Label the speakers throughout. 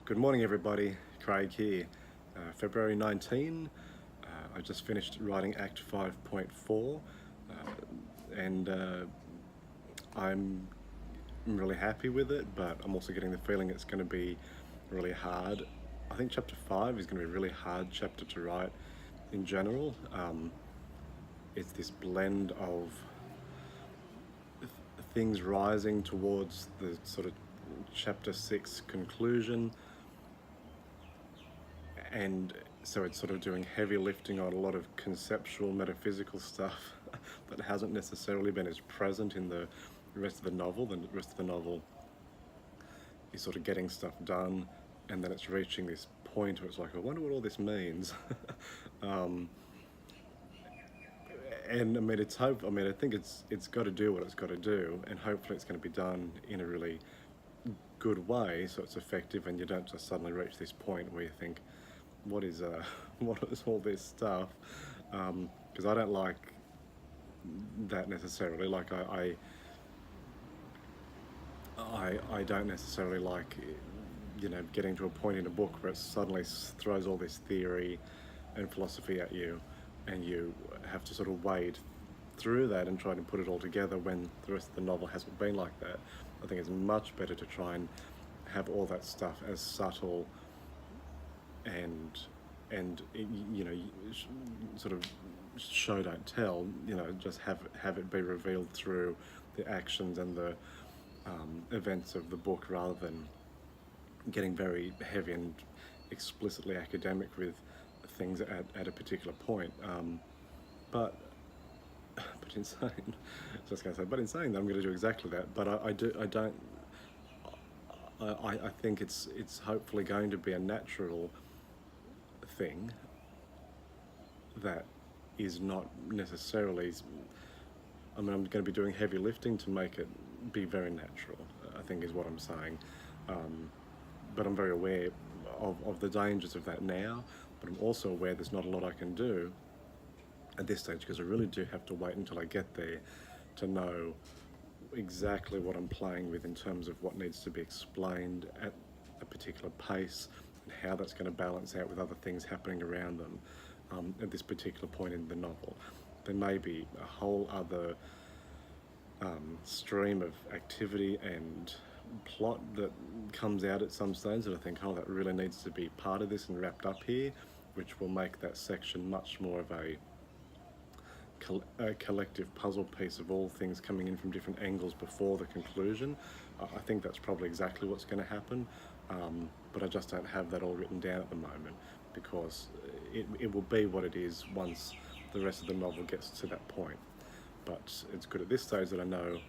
Speaker 1: Good morning, everybody. Craig here. February 19. I just finished writing Act 5.4, and I'm really happy with it, but I'm also getting the feeling it's going to be really hard. I think Chapter 5 is going to be a really hard chapter to write in general. It's this blend of things rising towards the sort of Chapter 6 conclusion, and so it's sort of doing heavy lifting on a lot of conceptual metaphysical stuff that hasn't necessarily been as present in the rest of the novel. The rest of the novel is sort of getting stuff done, and then it's reaching this point where it's like, I wonder what all this means. um, and I mean, it's hope. I mean, I think it's got to do what it's got to do, and hopefully it's going to be done in a really good way, so it's effective, and you don't just suddenly reach this point where you think, what is what is all this stuff? Because I don't like that necessarily. Like I don't necessarily like, getting to a point in a book where it suddenly throws all this theory and philosophy at you, and you have to sort of wade through that and try to put it all together when the rest of the novel hasn't been like that. I think it's much better to try and have all that stuff as subtle and sort of show don't tell. Just have it be revealed through the actions and the events of the book, rather than getting very heavy and explicitly academic with things at a particular point. But but in saying, just going to say, but in saying that, I'm going to do exactly that. But I don't. I think it's hopefully going to be a natural thing that is not necessarily. I mean, I'm going to be doing heavy lifting to make it be very natural, I think is what I'm saying. But I'm very aware of the dangers of that now, but I'm also aware there's not a lot I can do at this stage, because I really do have to wait until I get there to know exactly what I'm playing with in terms of what needs to be explained at a particular pace, and how that's going to balance out with other things happening around them at this particular point in the novel. There may be a whole other stream of activity and plot that comes out at some stage that I think, oh, that really needs to be part of this and wrapped up here, which will make that section much more of a collective puzzle piece of all things coming in from different angles before the conclusion. I think that's probably exactly what's going to happen, but I just don't have that all written down at the moment, because it will be what it is once the rest of the novel gets to that point. But it's good at this stage that I know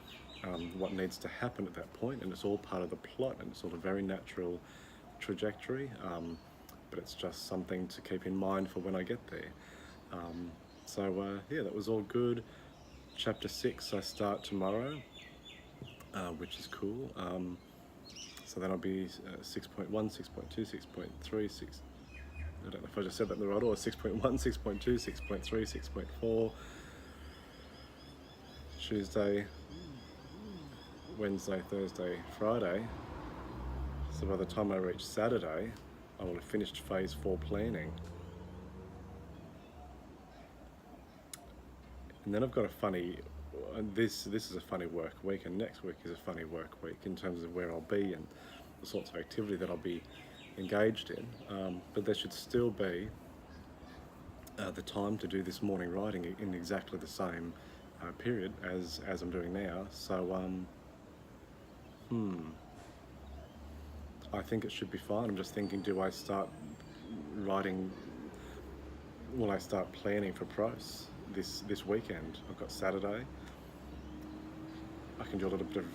Speaker 1: what needs to happen at that point, and it's all part of the plot, and it's all a very natural trajectory, but it's just something to keep in mind for when I get there. Yeah, that was all good. Chapter 6 I start tomorrow, which is cool. So then I'll be 6.1, 6.2, 6.3, 6. I don't know if I just said that in the right order. 6.1, 6.2, 6.3, 6.4. Tuesday, Wednesday, Thursday, Friday. So by the time I reach Saturday, I will have finished phase 4 planning. And then I've got a funny, this is a funny work week, and next week is a funny work week in terms of where I'll be and the sorts of activity that I'll be engaged in. But there should still be the time to do this morning writing in exactly the same period as I'm doing now. So I think it should be fine. I'm just thinking, do I start writing? Will I start planning for prose this weekend? I've got Saturday. I can do a little bit of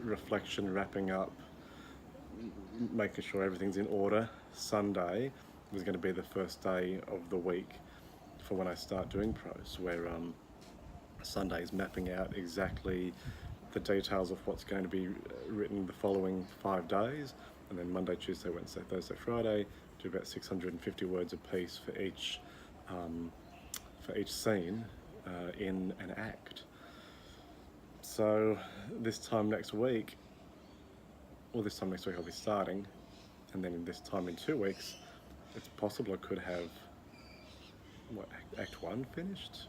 Speaker 1: reflection, wrapping up, making sure everything's in order. Sunday is going to be the first day of the week for when I start doing prose, where Sunday is mapping out exactly the details of what's going to be written the following 5 days, and then Monday, Tuesday, Wednesday, Thursday, Friday, do about 650 words a piece for each scene in an act. So this time next week I'll be starting, and then in this time in 2 weeks, it's possible I could have what, Act 1 finished?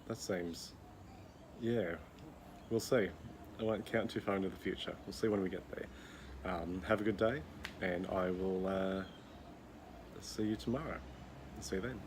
Speaker 1: That seems, yeah, we'll see. I won't count too far into the future. We'll see when we get there. Have a good day, and I will see you tomorrow. See you then.